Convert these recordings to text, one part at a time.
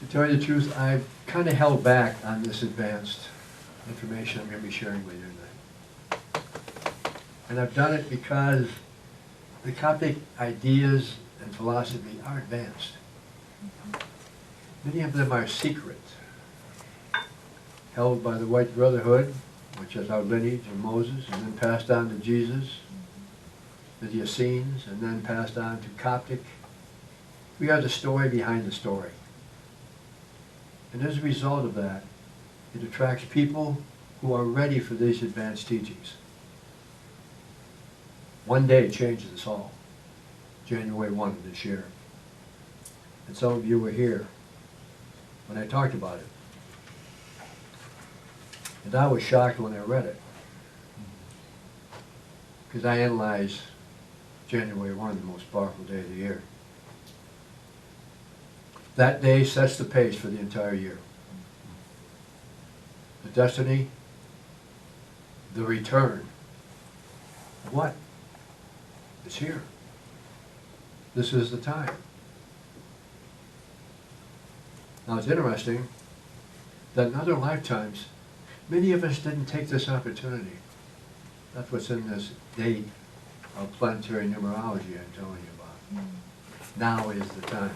To tell you the truth, I've kind of held back on this advanced information I'm going to be sharing with you tonight. And I've done it because the Coptic ideas and philosophy are advanced. Many of them are secret, held by the White Brotherhood, which is our lineage of Moses, and then passed on to Jesus, the Essenes, and then passed on to Coptic. We are the story behind the story. And as a result of that, it attracts people who are ready for these advanced teachings. One day changes us all, January 1 of this year. And some of you were here when I talked about it. And I was shocked when I read it, because I analyzed January 1, the most powerful day of the year. That day sets the pace for the entire year. The destiny, the return. What? It's here. This is the time. Now it's interesting that in other lifetimes, many of us didn't take this opportunity. That's what's in this date of planetary numerology I'm telling you about. Now is the time.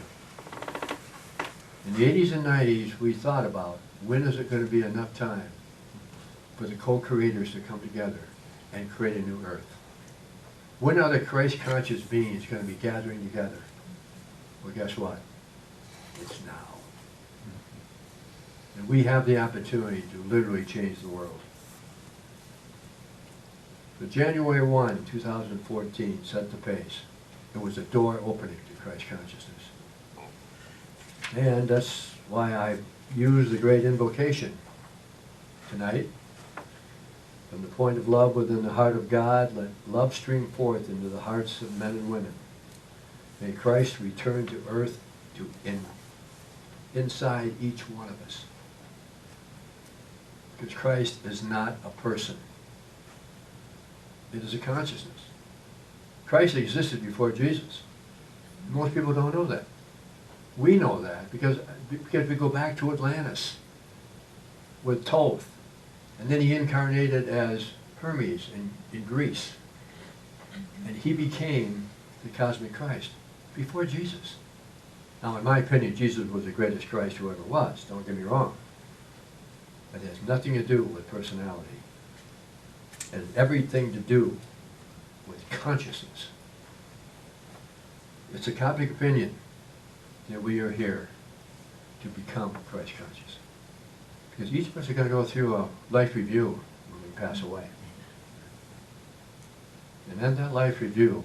In the 80s and 90s, we thought about when is it going to be enough time for the co-creators to come together and create a new earth. When are the Christ-conscious beings going to be gathering together? Well, guess what? It's now. And we have the opportunity to literally change the world. So January 1, 2014 set the pace. It was a door opening to Christ consciousness. And that's why I use the great invocation tonight. From the point of love within the heart of God, let love stream forth into the hearts of men and women. May Christ return to earth inside each one of us. Because Christ is not a person. It is a consciousness. Christ existed before Jesus. Most people don't know that. We know that because we go back to Atlantis with Thoth. And then he incarnated as Hermes in Greece. And he became the cosmic Christ before Jesus. Now, in my opinion, Jesus was the greatest Christ who ever was. Don't get me wrong. But it has nothing to do with personality. It has everything to do with consciousness. It's a Coptic opinion that we are here to become Christ conscious. Because each of us are going to go through a life review when we pass away. And in that life review,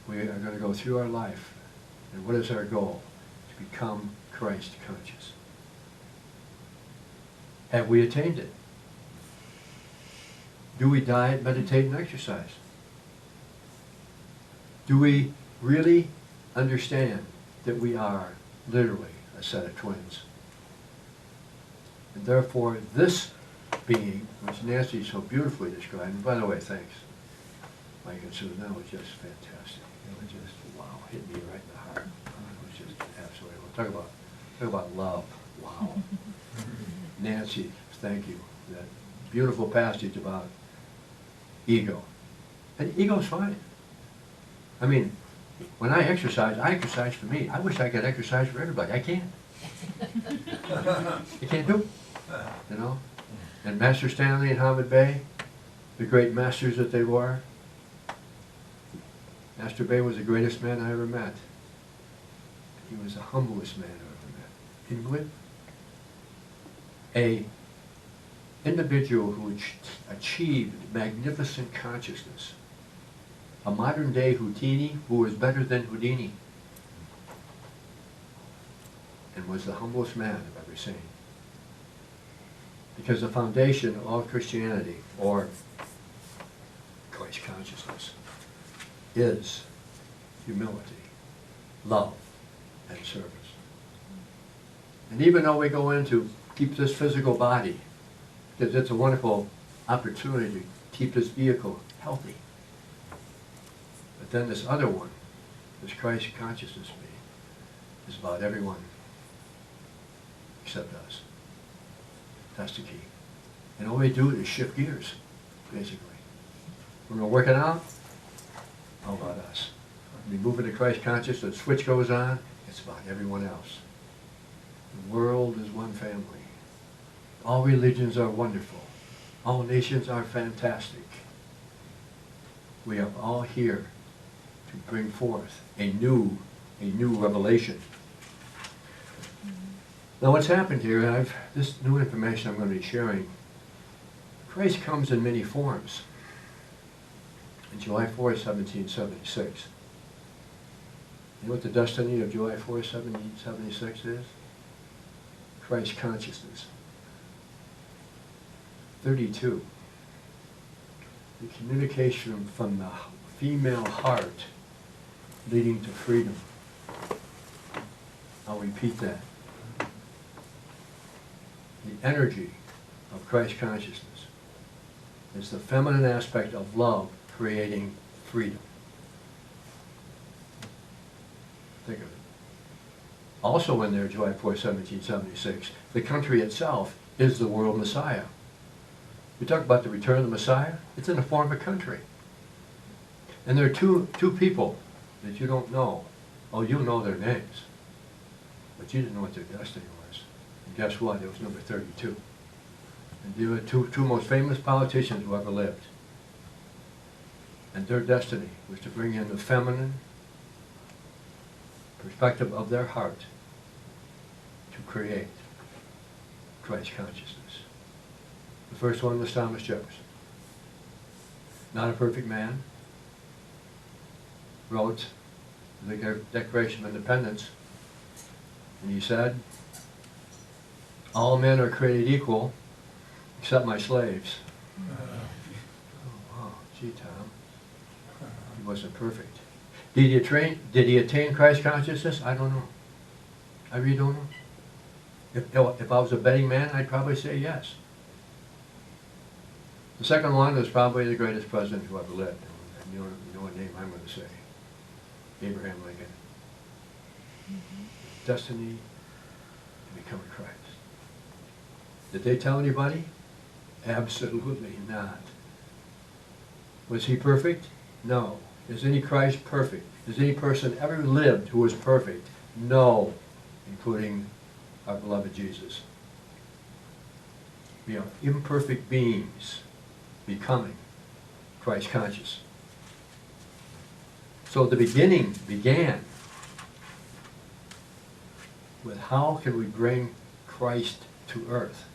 we are going to go through our life. And what is our goal? To become Christ conscious. Have we attained it? Do we diet, meditate, and exercise? Do we really understand that we are literally a set of twins? And therefore, this being, which Nancy so beautifully described, and by the way, thanks, Mike and Susan, that was just fantastic. It was just, wow, hit me right in the heart. It was just absolutely, talk about love, wow. Nancy, thank you. That beautiful passage about ego. And ego's fine. I mean, when I exercise for me. I wish I could exercise for everybody. I can't. You can't do it. You know? And Master Stanley and Hamid Bey, the great masters that they were. Master Bey was the greatest man I ever met. He was the humblest man I ever met. Ingrid, a individual who achieved magnificent consciousness. A modern day Houdini who was better than Houdini. And was the humblest man I've ever seen. Because the foundation of all Christianity, or Christ consciousness, is humility, love, and service. And even though we go into keep this physical body, because it's a wonderful opportunity to keep this vehicle healthy. But then this other one, this Christ consciousness being, is about everyone except us. That's the key. And all we do is shift gears, basically. When we're working out, how about us? We move into Christ consciousness, the switch goes on, it's about everyone else. The world is one family. All religions are wonderful. All nations are fantastic. We are all here to bring forth a new revelation. Now what's happened here, this new information I'm going to be sharing, Christ comes in many forms. On July 4, 1776. You know what the destiny of July 4, 1776 is? Christ consciousness. 32. The communication from the female heart leading to freedom. I'll repeat that. The energy of Christ consciousness is the feminine aspect of love creating freedom. Think of it. Also in there, July 4, 1776, the country itself is the world Messiah. You talk about the return of the Messiah, it's in the form of a country. And there are two people that you don't know. Oh, you know their names, but you didn't know what their destiny was. And guess what? It was number 32. And they were two most famous politicians who ever lived. And their destiny was to bring in the feminine perspective of their heart to create Christ consciousness. The first one was Thomas Jefferson. Not a perfect man. Wrote the Declaration of Independence, and he said, all men are created equal except my slaves. Oh, wow. Gee, Tom. He wasn't perfect. Did he attain Christ consciousness? I don't know. I really don't know. If I was a betting man, I'd probably say yes. The second one was probably the greatest president who ever lived. And you know what name I'm going to say. Abraham Lincoln. Destiny to become a Christ. Did they tell anybody? Absolutely not. Was he perfect? No. Is any Christ perfect? Has any person ever lived who was perfect? No, including our beloved Jesus. We are imperfect beings becoming Christ conscious. So the beginning began with how can we bring Christ to earth?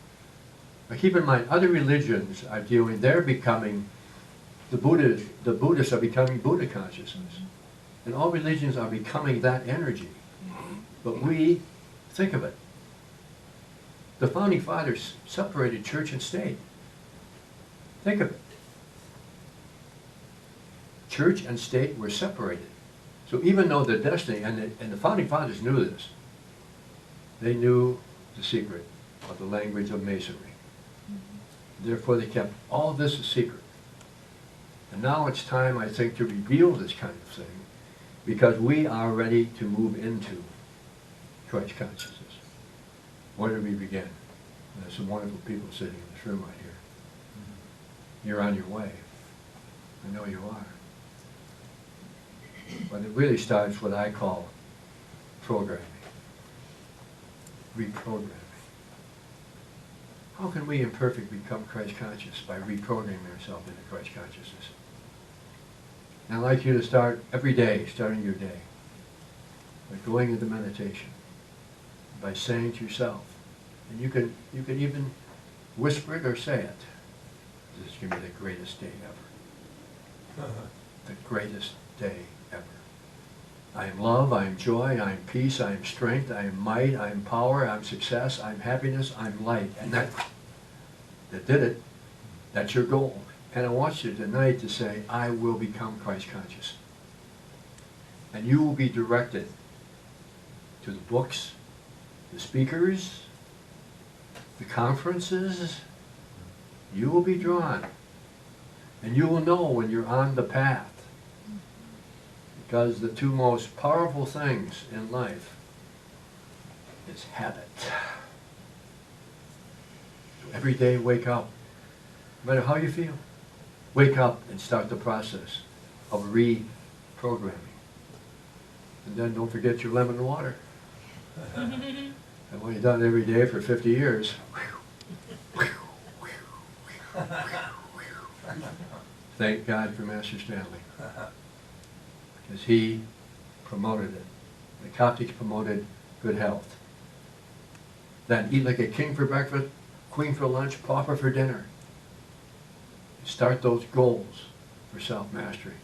Now keep in mind, other religions are dealing, they're becoming, the Buddhists are becoming Buddha consciousness. And all religions are becoming that energy. But we, think of it, the Founding Fathers separated church and state. Think of it. Church and state were separated. So even though the destiny, and the Founding Fathers knew this, they knew the secret of the language of Masonry. Therefore they kept all this a secret. And now it's time, I think, to reveal this kind of thing, because we are ready to move into Christ consciousness. Where do we begin? There's some wonderful people sitting in this room right here. You're on your way. I know you are. But it really starts what I call programming, reprogramming. How can we imperfect become Christ conscious? By reprogramming ourselves into Christ consciousness. And I'd like you to start every day, starting your day, by going into meditation, by saying to yourself, and you can even whisper it or say it, this is going to be the greatest day ever. The greatest day ever. I am love, I am joy, I am peace, I am strength, I am might, I am power, I am success, I am happiness, I am light. And that did it. That's your goal. And I want you tonight to say, I will become Christ conscious. And you will be directed to the books, the speakers, the conferences. You will be drawn. And you will know when you're on the path. Because the two most powerful things in life is habit Every day, wake up. No matter how you feel, wake up and start the process of reprogramming. And then don't forget your lemon water. And when you've done it every day for 50 years, thank God for Master Stanley. Because he promoted it. The Coptics promoted good health. Then eat like a king for breakfast, queen for lunch, pauper for dinner. Start those goals for self-mastery.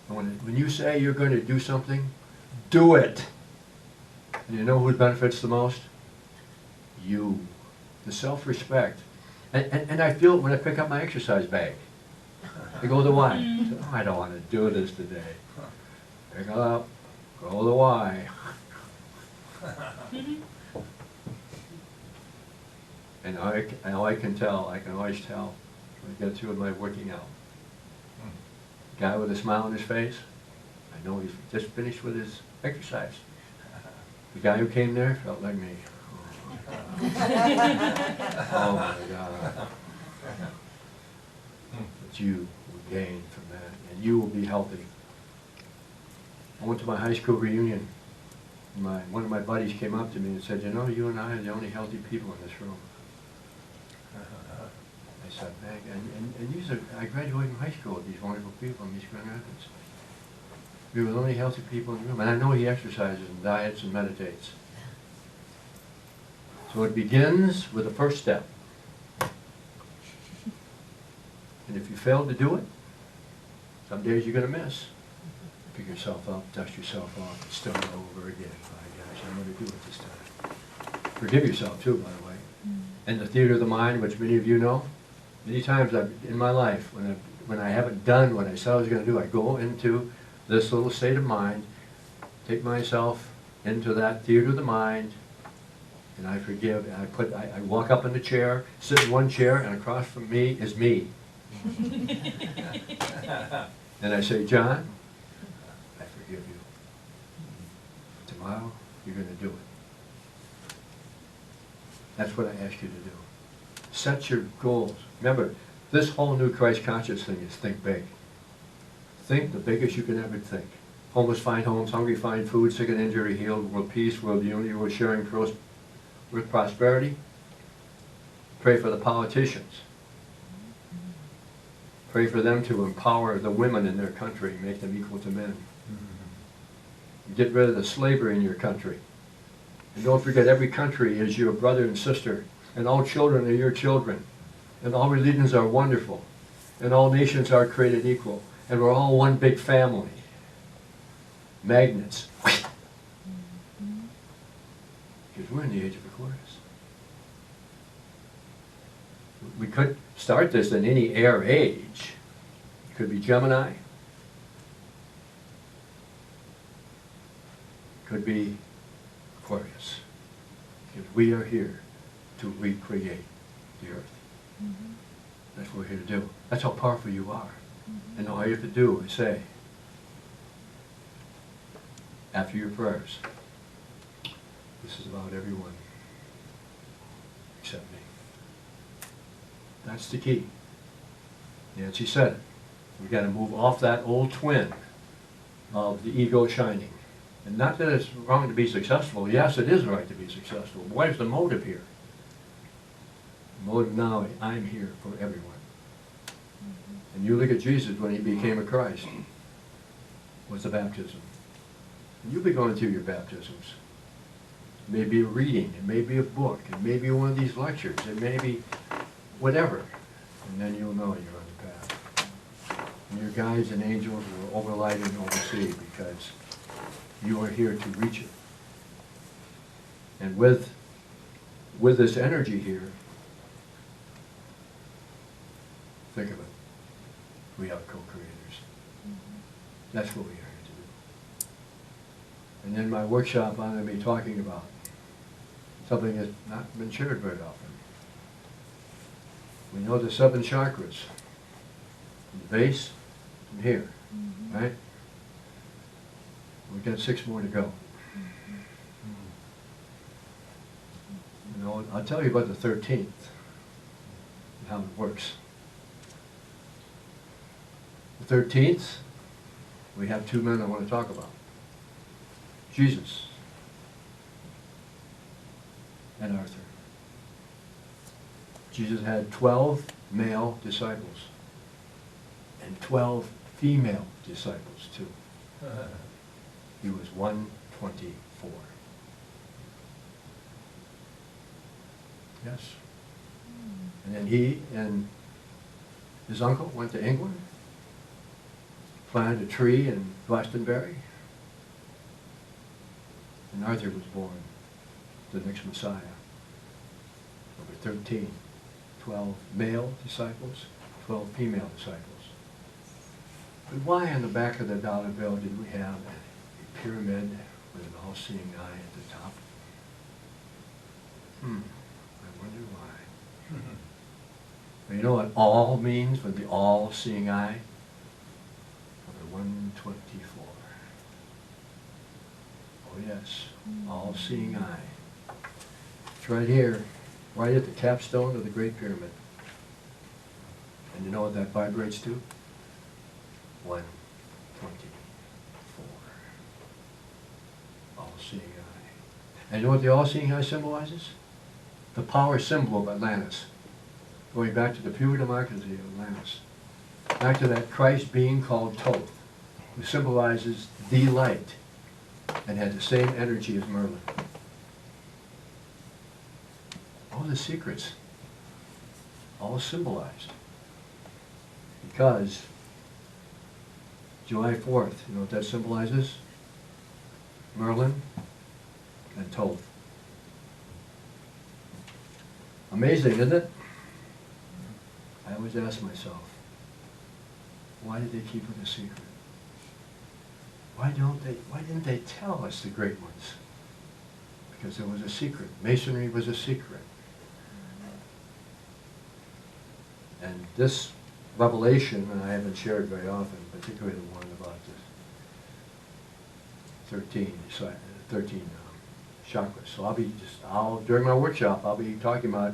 And when you say you're going to do something, do it. And you know who benefits the most? You. The self-respect. And I feel it when I pick up my exercise bag. I go to the Y. Oh, I don't want to do this today. Pick it up. Go to the Y. And I can always tell when I get through with my working out. Guy with a smile on his face, I know he's just finished with his exercise. The guy who came there felt like me. Oh my God. But you will gain from that, and you will be healthy. I went to my high school reunion. One of my buddies came up to me and said, you know, you and I are the only healthy people in this room. I said, man, and I graduated from high school with these wonderful people in East Grand Rapids. We were the only healthy people in the room. And I know he exercises and diets and meditates. So it begins with the first step. And if you fail to do it, some days you're going to miss. Pick yourself up, dust yourself off, and start over again. My gosh, I'm going to do it this time. Forgive yourself too, by the way. And the theater of the mind, which many of you know, many times in my life, when I haven't done what I said I was going to do, I go into this little state of mind, take myself into that theater of the mind, and I forgive. And I walk up in the chair, sit in one chair, and across from me is me. And I say, John, I forgive you. Tomorrow, you're going to do it. That's what I ask you to do. Set your goals. Remember, this whole new Christ conscious thing is think big. Think the biggest you can ever think. Homeless find homes, hungry find food, sick and injury healed, world peace, world unity, world sharing, with prosperity. Pray for the politicians. Pray for them to empower the women in their country, make them equal to men. Get rid of the slavery in your country. And don't forget, every country is your brother and sister, and all children are your children, and all religions are wonderful, and all nations are created equal, and we're all one big family. Magnets. Because we're in the age of Aquarius. We could start this in any air age. It could be Gemini. Could be Aquarius. Because we are here to recreate the earth. That's what we're here to do. That's how powerful you are. And all you have to do is say, after your prayers, this is about everyone except me. That's the key. Nancy said it. We've got to move off that old twin of the ego shining. And not that it's wrong to be successful. Yes, it is right to be successful. What is the motive here? The motive now, I'm here for everyone. And you look at Jesus when he became a Christ, was the baptism. And you'll be going through your baptisms. It may be a reading, it may be a book, it may be one of these lectures, it may be whatever. And then you'll know you're on the path. And your guides and angels will overlight and oversee because you are here to reach it. And with this energy here, think of it. We are co-creators. That's what we are here to do. And in my workshop, I'm going to be talking about something that's not been shared very often. We know the 7 chakras. From the base, from here, right? We've got 6 more to go. You know, I'll tell you about the 13th. and how it works. The 13th, we have two men I want to talk about. Jesus and Arthur. Jesus had 12 male disciples and 12 female disciples too. He was 124. Yes. And then he and his uncle went to England, planted a tree in Glastonbury, and Arthur was born, the next Messiah. Number 13, 12 male disciples, 12 female disciples. But why on the back of the dollar bill did we have a pyramid with an all-seeing eye at the top? I wonder why. But you know what all means with the all-seeing eye? Number 124. Oh yes, all-seeing eye. It's right here, right at the capstone of the Great Pyramid. And you know what that vibrates to? 124. All-seeing eye. And you know what the all-seeing eye symbolizes? The power symbol of Atlantis. Going back to the pure democracy of Atlantis. Back to that Christ being called Thoth, who symbolizes the light and had the same energy as Merlin. All the secrets, all symbolized. Because July 4th, you know what that symbolizes? Merlin and Thoth. Amazing, isn't it? I always ask myself, why did they keep it a secret? Why didn't they tell us, the great ones? Because it was a secret. Masonry was a secret. And this revelation, and I haven't shared very often, particularly the one about the 13 chakras. So during my workshop, I'll be talking about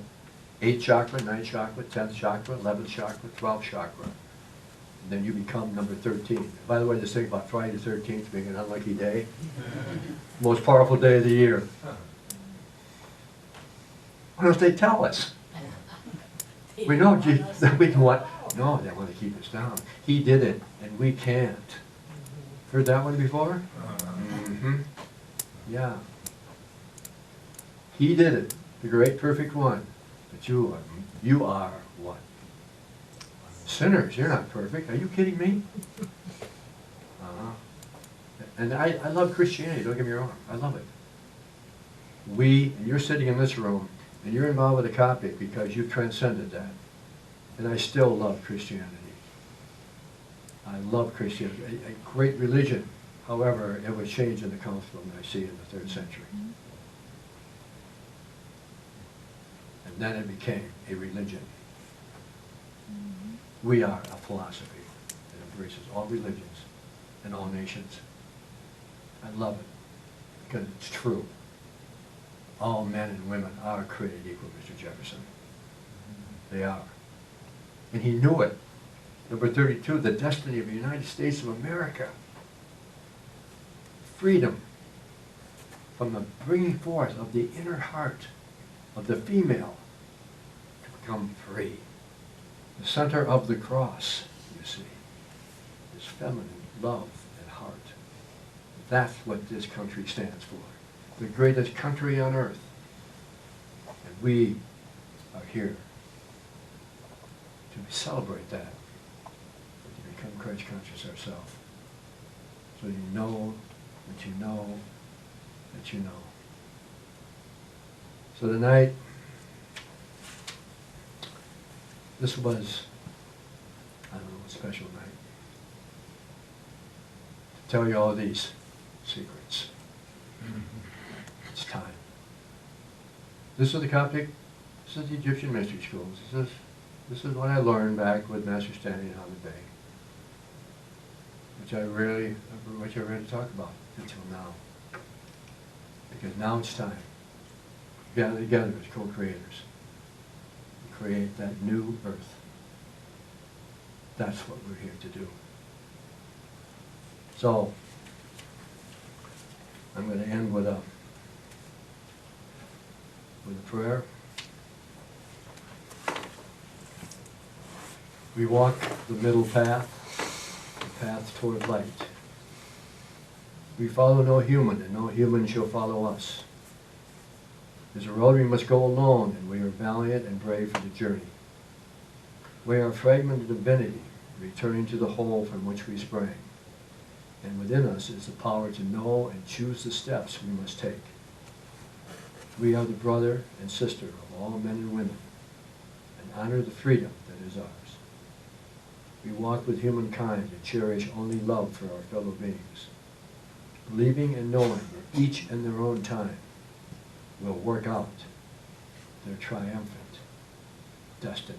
8th chakra, 9th chakra, 10th chakra, 11th chakra, 12th chakra. And then you become number 13. By the way, this thing about Friday the 13th being an unlucky day, most powerful day of the year. Why don't they tell us? We know, we want, no, they want to keep us down. He did it, and we can't. Heard that one before? Yeah. He did it, the great perfect one. But you are what? Sinners, you're not perfect. Are you kidding me? And I love Christianity, don't get me wrong. I love it. And you're sitting in this room, and you're involved with the Coptic because you've transcended that. And I still love Christianity. I love Christianity, a great religion. However, it was changed in the Council of Nicaea in the 3rd century. And then it became a religion. We are a philosophy that embraces all religions and all nations. I love it because it's true. All men and women are created equal, Mr. Jefferson. They are. And he knew it. Number 32, the destiny of the United States of America. Freedom from the bringing forth of the inner heart of the female to become free. The center of the cross, you see, is feminine love and heart. That's what this country stands for. The greatest country on earth. And we are here to celebrate that, to become Christ conscious ourselves. So you know that you know that you know. So tonight, this was, I don't know, a special night. To tell you all these secrets. It's time. This is the Coptic, this is the Egyptian mystery schools. This is what I learned back with Master Stanley and Hamid Bey, which I rarely talk about until now. Because now it's time. We gather together as co-creators. create that new earth. That's what we're here to do. So, I'm going to end with a prayer. We walk the middle path, the path toward light. We follow no human, and no human shall follow us. There's a road we must go alone, and we are valiant and brave for the journey. We are a fragment of divinity, returning to the whole from which we sprang. And within us is the power to know and choose the steps we must take. We are the brother and sister of all men and women, and honor the freedom that is ours. We walk with humankind and cherish only love for our fellow beings, believing and knowing that each in their own time will work out their triumphant destiny.